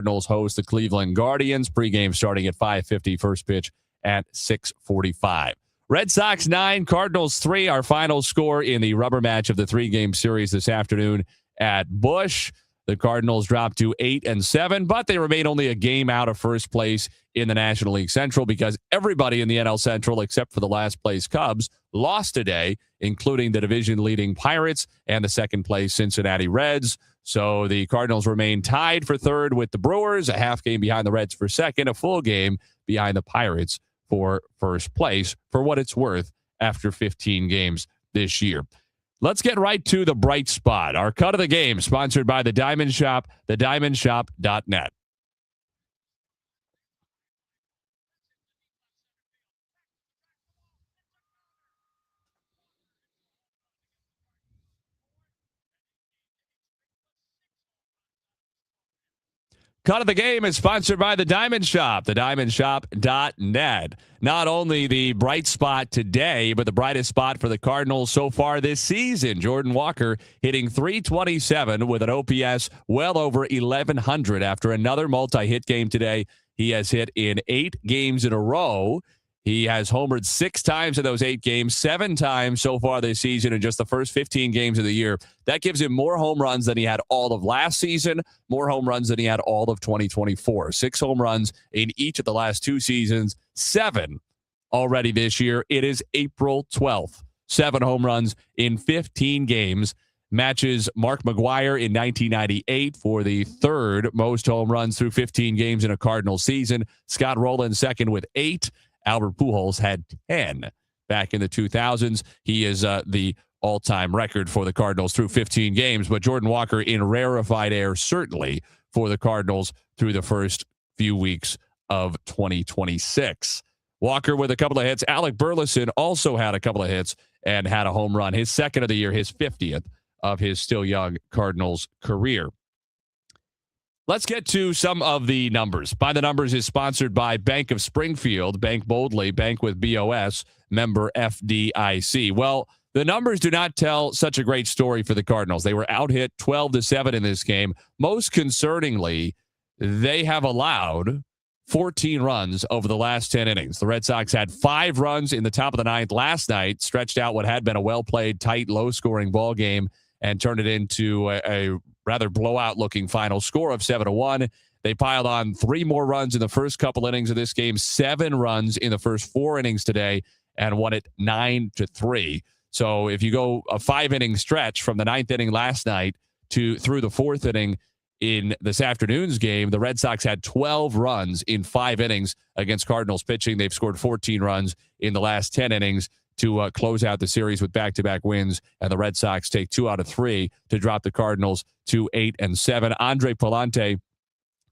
Cardinals host the Cleveland Guardians. Pregame starting at 5:50, first pitch at 6:45. Red Sox 9, Cardinals 3, our final score in the rubber match of the 3-game series this afternoon at Busch. The Cardinals dropped to 8-7, but they remain only a game out of first place in the National League Central because everybody in the NL Central, except for the last place Cubs, lost today, including the division-leading Pirates and the second-place Cincinnati Reds. So the Cardinals remain tied for third with the Brewers, a half game behind the Reds for second, a full game behind the Pirates for first place, for what it's worth, after 15 games this year. Let's get right to the bright spot. Our cut of the game, sponsored by The Diamond Shop, thediamondshop.net. Cut of the game is sponsored by The Diamond Shop, thediamondshop.net. Not only the bright spot today, but the brightest spot for the Cardinals so far this season. Jordan Walker hitting .327 with an OPS well over 1,100 after another multi-hit game today. He has hit in 8 games in a row. He has homered 6 times in those 8 games, 7 times so far this season in just the first 15 games of the year. That gives him more home runs than he had all of last season, more home runs than he had all of 2024. 6 home runs in each of the last 2 seasons, 7 already this year. It is April 12th. 7 home runs in 15 games. Matches Mark McGwire in 1998 for the 3rd most home runs through 15 games in a Cardinals season. Scott Rowland second with 8. Albert Pujols had 10 back in the 2000s. He is the all-time record for the Cardinals through 15 games, but Jordan Walker in rarefied air certainly for the Cardinals through the first few weeks of 2026. Walker with a couple of hits. Alec Burleson also had a couple of hits and had a home run. His second of the year, his 50th of his still young Cardinals career. Let's get to some of the numbers. By the Numbers is sponsored by Bank of Springfield. Bank boldly, bank with BOS, member FDIC. Well, the numbers do not tell such a great story for the Cardinals. They were out-hit 12-7 in this game. Most concerningly, they have allowed 14 runs over the last 10 innings. The Red Sox had 5 runs in the top of the 9th last night, stretched out what had been a well-played, tight, low-scoring ball game, and turned it into a rather blowout-looking final score of 7-1. They piled on 3 more runs in the first couple innings of this game, 7 runs in the first 4 innings today, and won it 9-3. So if you go a 5-inning stretch from the 9th inning last night to through the 4th inning in this afternoon's game, the Red Sox had 12 runs in 5 innings against Cardinals pitching. They've scored 14 runs in the last 10 innings to close out the series with back-to-back wins, and the Red Sox take 2 out of 3 to drop the Cardinals to 8-7. Andre Palante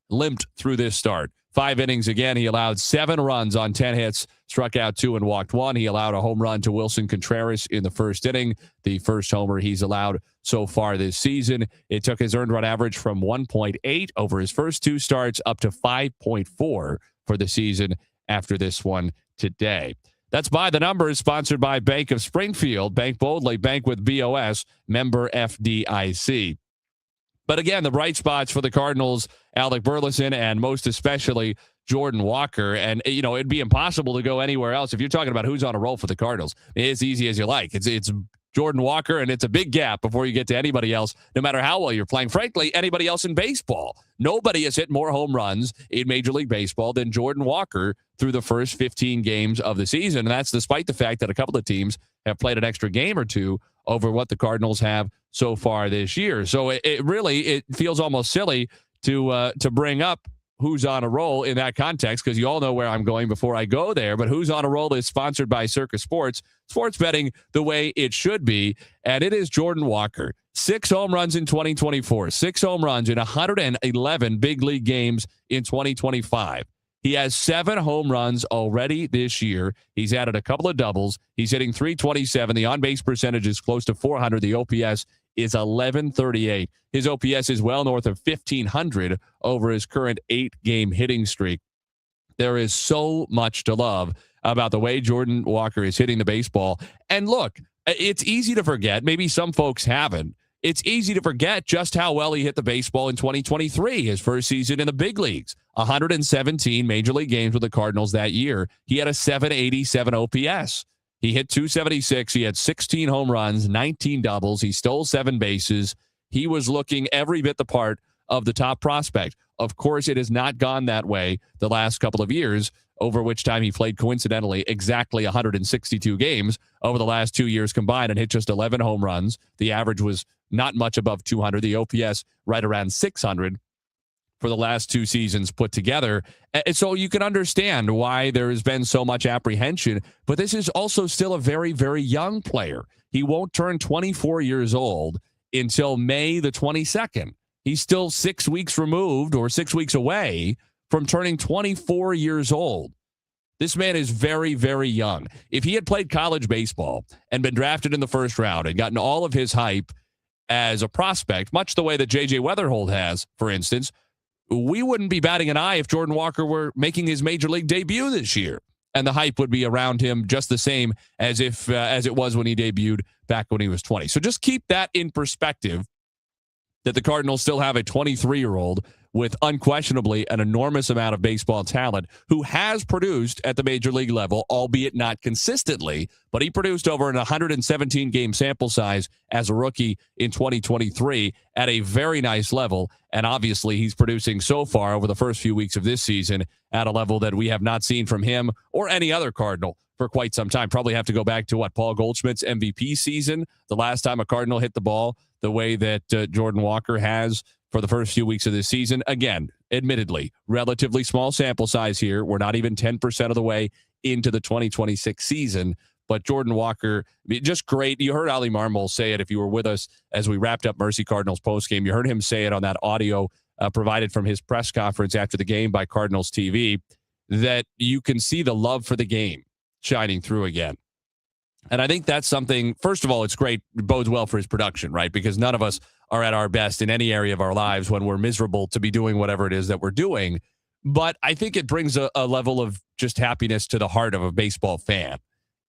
limped through this start. 5 innings again. He allowed 7 runs on 10 hits, struck out 2 and walked 1. He allowed a home run to Wilson Contreras in the first inning, the first homer he's allowed so far this season. It took his earned run average from 1.8 over his first 2 starts up to 5.4 for the season after this one today. That's By the Numbers, sponsored by Bank of Springfield. Bank boldly, bank with BOS, member FDIC. But again, the bright spots for the Cardinals, Alec Burleson, and most especially Jordan Walker. And, you know, it'd be impossible to go anywhere else. If you're talking about who's on a roll for the Cardinals, it's easy as you like. It's Jordan Walker, and it's a big gap before you get to anybody else, no matter how well you're playing. Frankly, anybody else in baseball. Nobody has hit more home runs in Major League Baseball than Jordan Walker through the first 15 games of the season. And that's despite the fact that a couple of teams have played an extra game or 2 over what the Cardinals have so far this year. So it feels almost silly to bring up who's on a roll in that context, because you all know where I'm going before I go there. But Who's on a Roll is sponsored by Circus Sports, sports betting the way it should be. And it is Jordan Walker. 6 home runs in 2024, 6 home runs in 111 big league games in 2025. He has 7 home runs already this year. He's added a couple of doubles. He's hitting .327. The on-base percentage is close to .400. The OPS is .1138. His OPS is well north of 1,500 over his current 8-game hitting streak. There is so much to love about the way Jordan Walker is hitting the baseball. And look, it's easy to forget. Maybe some folks haven't. it's easy to forget just how well he hit the baseball in 2023, his first season in the big leagues. 117 major league games with the Cardinals that year. He had a 787 OPS. He hit 276. He had 16 home runs, 19 doubles. He stole 7 bases. He was looking every bit the part of the top prospect. Of course, it has not gone that way the last couple of years, over which time he played, coincidentally, exactly 162 games over the last 2 years combined and hit just 11 home runs. The average was not much above 200. The OPS right around 600 for the last 2 seasons put together. And so you can understand why there has been so much apprehension, but this is also still a very, very young player. He won't turn 24 years old until May the 22nd. He's still 6 weeks removed or 6 weeks away from turning 24 years old. This man is very, very young. If he had played college baseball and been drafted in the first round and gotten all of his hype as a prospect, much the way that J.J. Weatherholt has, for instance, we wouldn't be batting an eye if Jordan Walker were making his major league debut this year. And the hype would be around him just the same as it was when he debuted back when he was 20. So just keep that in perspective, that the Cardinals still have a 23-year-old with unquestionably an enormous amount of baseball talent who has produced at the major league level, albeit not consistently, but he produced over an 117-game sample size as a rookie in 2023 at a very nice level. And obviously he's producing so far over the first few weeks of this season at a level that we have not seen from him or any other Cardinal for quite some time. Probably have to go back to Paul Goldschmidt's MVP season, the last time a Cardinal hit the ball the way that Jordan Walker has for the first few weeks of this season. Again, admittedly, relatively small sample size here. We're not even 10% of the way into the 2026 season. But Jordan Walker, just great. You heard Ali Marmol say it if you were with us as we wrapped up Mercy Cardinals postgame. You heard him say it on that audio provided from his press conference after the game by Cardinals TV, that you can see the love for the game shining through again. And I think that's something, first of all, it's great. It bodes well for his production, right? Because none of us are at our best in any area of our lives when we're miserable to be doing whatever it is that we're doing. But I think it brings a level of just happiness to the heart of a baseball fan,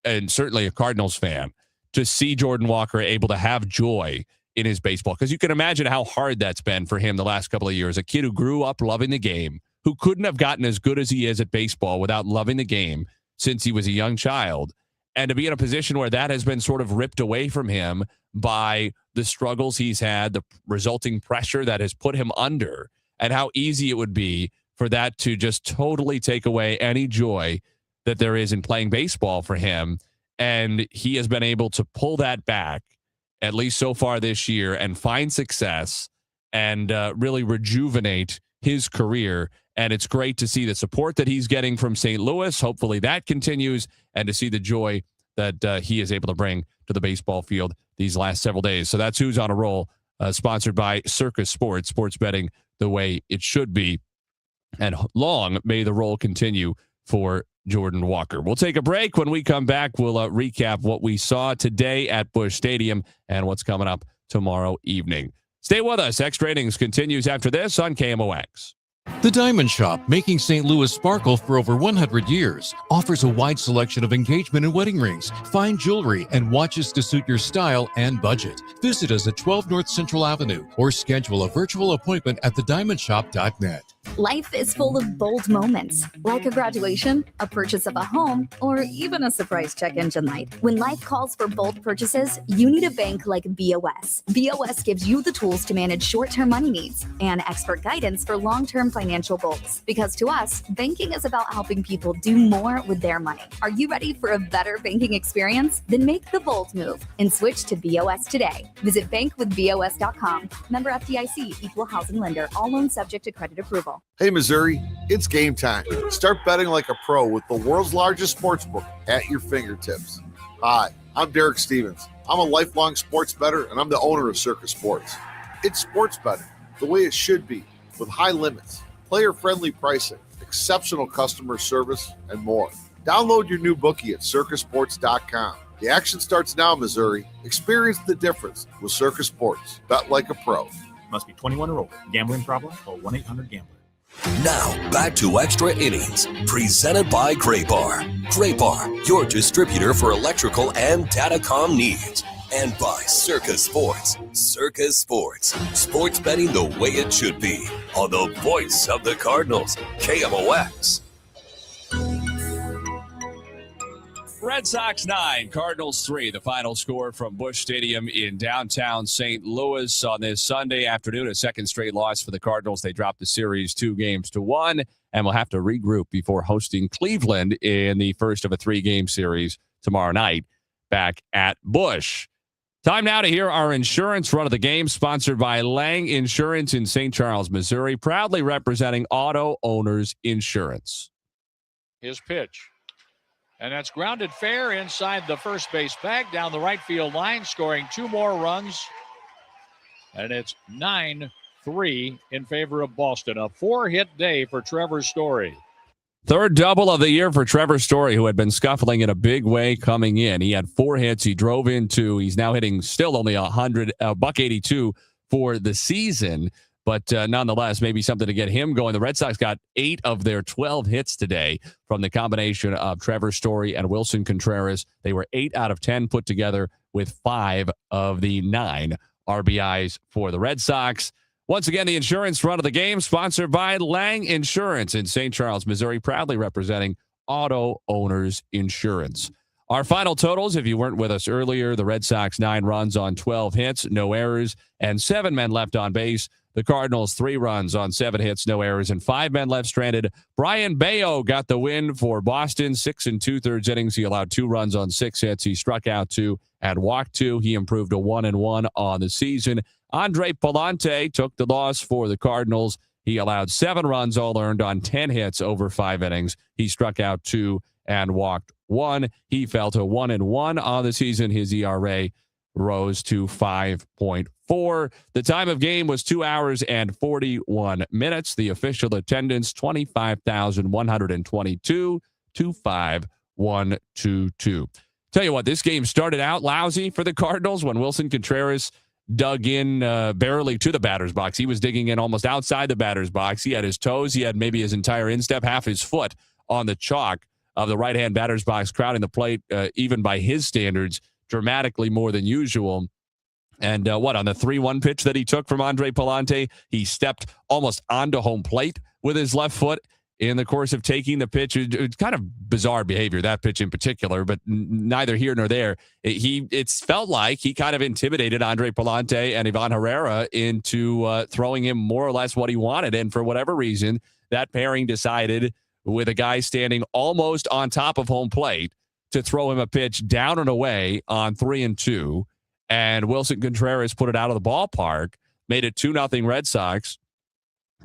and certainly a Cardinals fan, to see Jordan Walker able to have joy in his baseball. Because you can imagine how hard that's been for him the last couple of years. A kid who grew up loving the game, who couldn't have gotten as good as he is at baseball without loving the game since he was a young child. And to be in a position where that has been sort of ripped away from him by the struggles he's had, the resulting pressure that has put him under, and how easy it would be for that to just totally take away any joy that there is in playing baseball for him. And he has been able to pull that back, at least so far this year, and find success and really rejuvenate his career. And it's great to see the support that he's getting from St. Louis. Hopefully that continues, and to see the joy that he is able to bring to the baseball field these last several days. So that's Who's on a Roll, sponsored by Circus Sports, sports betting the way it should be. And long may the roll continue for Jordan Walker. We'll take a break. When we come back, we'll recap what we saw today at Busch Stadium and what's coming up tomorrow evening. Stay with us. Extra Innings continues after this on KMOX. The Diamond Shop, making St. Louis sparkle for over 100 years, offers a wide selection of engagement and wedding rings, fine jewelry, and watches to suit your style and budget. Visit us at 12 North Central Avenue or schedule a virtual appointment at thediamondshop.net. Life is full of bold moments, like a graduation, a purchase of a home, or even a surprise check engine light. When life calls for bold purchases, you need a bank like BOS. BOS gives you the tools to manage short-term money needs and expert guidance for long-term financial goals. Because to us, banking is about helping people do more with their money. Are you ready for a better banking experience? Then make the bold move and switch to BOS today. Visit bankwithbos.com. Member FDIC, equal housing lender. All loans subject to credit approval. Hey, Missouri, it's game time. Start betting like a pro with the world's largest sportsbook at your fingertips. Hi, I'm Derek Stevens. I'm a lifelong sports bettor, and I'm the owner of Circus Sports. It's sports betting the way it should be, with high limits, player-friendly pricing, exceptional customer service, and more. Download your new bookie at circusports.com. The action starts now, Missouri. Experience the difference with Circus Sports. Bet like a pro. Must be 21 or older. Gambling problem? Call 1-800-GAMBLER. Now, back to Extra Innings, presented by Gray Bar. Gray Bar, your distributor for electrical and datacom needs. And by Circa Sports. Circa Sports. Sports betting the way it should be. On the voice of the Cardinals, KMOX. Red Sox 9, Cardinals 3, the final score from Busch Stadium in downtown St. Louis on this Sunday afternoon. A second straight loss for the Cardinals. They dropped the series 2-1 and will have to regroup before hosting Cleveland in the first of a 3-game series tomorrow night back at Busch. Time now to hear our insurance run of the game, sponsored by Lang Insurance in St. Charles, Missouri, proudly representing auto owners insurance. His pitch. And that's grounded fair inside the first base bag down the right field line, scoring 2 more runs. And it's 9-3 in favor of Boston. A 4-hit day for Trevor Story. Third double of the year for Trevor Story, who had been scuffling in a big way coming in. He had 4 hits. He drove in 2. He's now hitting still only $182 for the season. But nonetheless, maybe something to get him going. The Red Sox got 8 of their 12 hits today from the combination of Trevor Story and Wilson Contreras. They were 8 out of 10 put together with 5 of the 9 RBIs for the Red Sox. Once again, the insurance run of the game, sponsored by Lang Insurance in St. Charles, Missouri, proudly representing auto owners insurance. Our final totals, if you weren't with us earlier, the Red Sox 9 runs on 12 hits, no errors, and 7 men left on base. The Cardinals 3 runs on 7 hits, no errors, and 5 men left stranded. Brian Bayo got the win for Boston, 6 2/3 innings. He allowed 2 runs on 6 hits. He struck out 2 and walked 2. He improved to 1-1 on the season. Andre Palante took the loss for the Cardinals. He allowed 7 runs, all earned on 10 hits over 5 innings. He struck out 2 and walked 1. He fell to 1-1 on the season. His ERA rose to 5.4. The time of game was 2 hours and 41 minutes. The official attendance, 25,122, 25122. Tell you what, this game started out lousy for the Cardinals when Wilson Contreras dug in barely to the batter's box. He was digging in almost outside the batter's box. He had his toes. He had maybe his entire instep, half his foot on the chalk of the right-hand batter's box, crowding the plate, even by his standards, dramatically more than usual. And on the 3-1 pitch that he took from Andre Palante, he stepped almost onto home plate with his left foot in the course of taking the pitch. It's kind of bizarre behavior, that pitch in particular, but neither here nor there. It felt like he kind of intimidated Andre Palante and Ivan Herrera into throwing him more or less what he wanted. And for whatever reason, that pairing decided, with a guy standing almost on top of home plate, to throw him a pitch down and away on 3-2. And Wilson Contreras put it out of the ballpark, made it 2-0 Red Sox.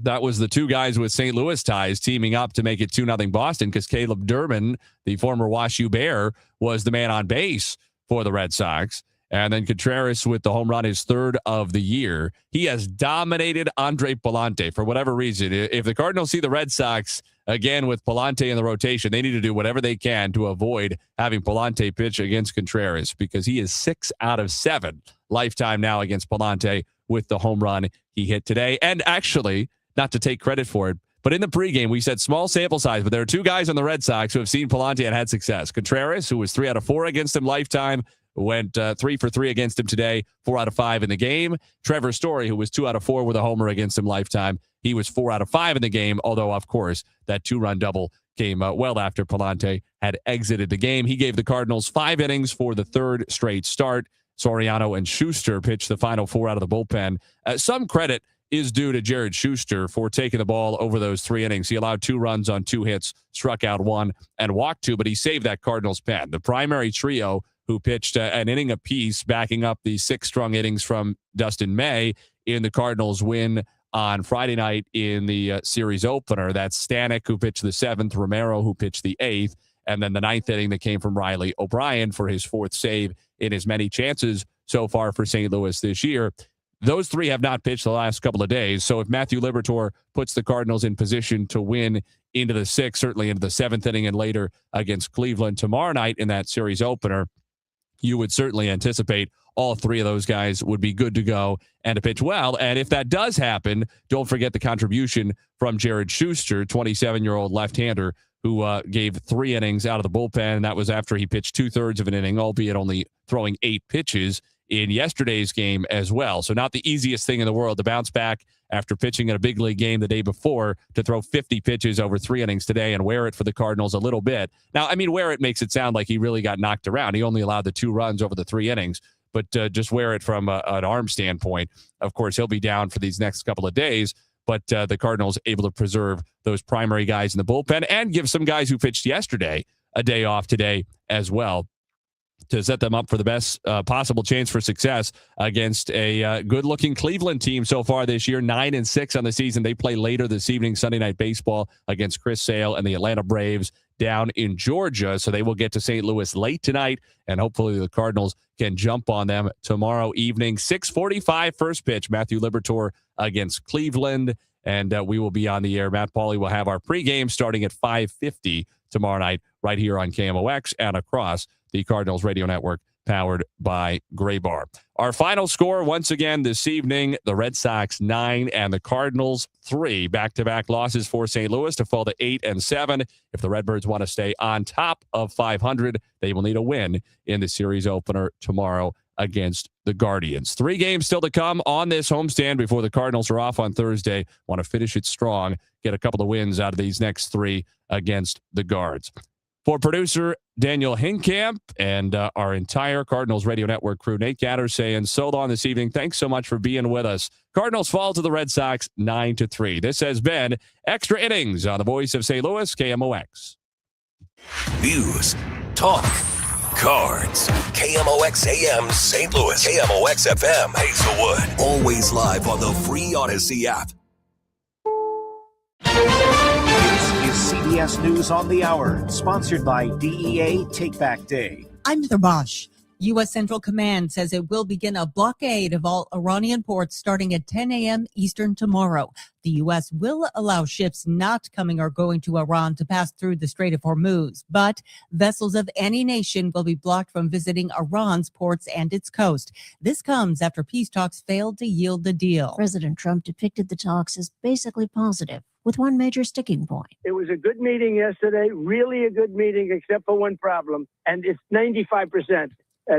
That was the 2 guys with St. Louis ties teaming up to make it 2-0 Boston, because Caleb Durbin, the former WashU Bear, was the man on base for the Red Sox. And then Contreras with the home run, his 3rd of the year. He has dominated Andre Palante for whatever reason. If the Cardinals see the Red Sox again with Palante in the rotation, they need to do whatever they can to avoid having Palante pitch against Contreras, because he is 6 out of 7 lifetime now against Palante with the home run he hit today. And actually, not to take credit for it, but in the pregame, we said small sample size, but there are 2 guys on the Red Sox who have seen Palante and had success. Contreras, who was 3 out of 4 against him lifetime, went 3 for 3 against him today, 4 out of 5 in the game. Trevor Story, who was 2 out of 4 with a homer against him lifetime, he was 4 out of 5 in the game, although, of course, that 2-run double came well after Palante had exited the game. He gave the Cardinals 5 innings for the 3rd straight start. Soriano and Schuster pitched the final 4 out of the bullpen. Some credit is due to Jared Schuster for taking the ball over those 3 innings. He allowed 2 runs on 2 hits, struck out 1, and walked 2, but he saved that Cardinals pen. The primary trio, who pitched an inning apiece, backing up the 6 strong innings from Dustin May in the Cardinals win on Friday night in the series opener. That's Stanek, who pitched the 7th, Romero, who pitched the 8th, and then the 9th inning that came from Riley O'Brien for his 4th save in as many chances so far for St. Louis this year. Those 3 have not pitched the last couple of days, so if Matthew Liberatore puts the Cardinals in position to win into the 6th, certainly into the 7th inning and later against Cleveland tomorrow night in that series opener, you would certainly anticipate all 3 of those guys would be good to go and to pitch well. And if that does happen, don't forget the contribution from Jared Schuster, 27-year-old left-hander, who gave 3 innings out of the bullpen. And that was after he pitched 2/3 of an inning, albeit only throwing 8 pitches in yesterday's game as well. So not the easiest thing in the world to bounce back after pitching in a big league game the day before to throw 50 pitches over 3 innings today and wear it for the Cardinals a little bit. Now, I mean, wear it makes it sound like he really got knocked around. He only allowed the 2 runs over the 3 innings, but just wear it from an arm standpoint. Of course, he'll be down for these next couple of days, but the Cardinals able to preserve those primary guys in the bullpen and give some guys who pitched yesterday a day off today as well, to set them up for the best possible chance for success against a good-looking Cleveland team so far this year, 9-6 on the season. They play later this evening, Sunday Night Baseball, against Chris Sale and the Atlanta Braves down in Georgia. So they will get to St. Louis late tonight, and hopefully the Cardinals can jump on them tomorrow evening. 6:45 first pitch, Matthew Liberatore against Cleveland, and we will be on the air. Matt Pauley will have our pregame starting at 5:50 tomorrow night right here on KMOX and across the Cardinals radio network, powered by Gray Bar. Our final score once again this evening, the Red Sox 9 and the Cardinals 3. Back-to-back losses for St. Louis to fall to 8-7. If the Redbirds want to stay on top of 500, they will need a win in the series opener tomorrow against the Guardians. 3 games still to come on this homestand before the Cardinals are off on Thursday. Want to finish it strong, get a couple of wins out of these next 3 against the Guards. For producer Daniel Hinkamp and our entire Cardinals Radio Network crew, Nate Gatter saying so long this evening. Thanks so much for being with us. Cardinals fall to the Red Sox 9-3. This has been Extra Innings on the voice of St. Louis, KMOX. News, talk, cards. KMOX AM St. Louis. KMOX FM Hazelwood. Always live on the free Odyssey app. CBS News on the Hour, sponsored by DEA Take Back Day. I'm Heather Bosch. U.S. Central Command says it will begin a blockade of all Iranian ports starting at 10 a.m. Eastern tomorrow. The U.S. will allow ships not coming or going to Iran to pass through the Strait of Hormuz, but vessels of any nation will be blocked from visiting Iran's ports and its coast. This comes after peace talks failed to yield the deal. President Trump depicted the talks as basically positive, with one major sticking point. It was a good meeting yesterday, really a good meeting, except for one problem, and it's 95%.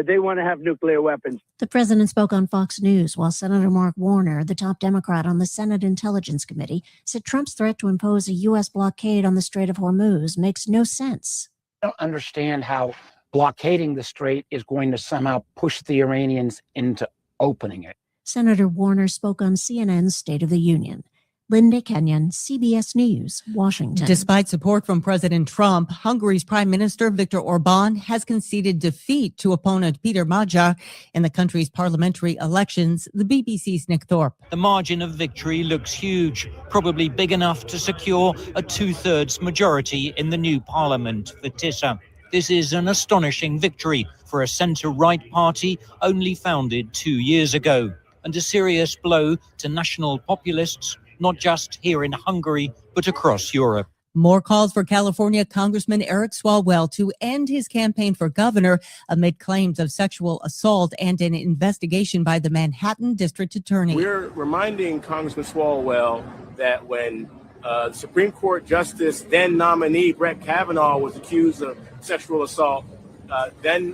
They want to have nuclear weapons. The president spoke on Fox News while Senator Mark Warner, the top Democrat on the Senate Intelligence Committee, said Trump's threat to impose a U.S. blockade on the Strait of Hormuz makes no sense. I don't understand how blockading the strait is going to somehow push the Iranians into opening it. Senator Warner spoke on CNN's State of the Union. Linda Kenyon, CBS News, Washington. Despite support from President Trump, Hungary's Prime Minister Viktor Orban has conceded defeat to opponent Peter Magyar in the country's parliamentary elections. The BBC's Nick Thorpe. The margin of victory looks huge, probably big enough to secure a 2/3 majority in the new parliament for Tisa. This is an astonishing victory for a centre-right party only founded 2 years ago, and a serious blow to national populists, not just here in Hungary, but across Europe. More calls for California Congressman Eric Swalwell to end his campaign for governor amid claims of sexual assault and an investigation by the Manhattan District Attorney. We're reminding Congressman Swalwell that when Supreme Court Justice, then nominee Brett Kavanaugh, was accused of sexual assault, then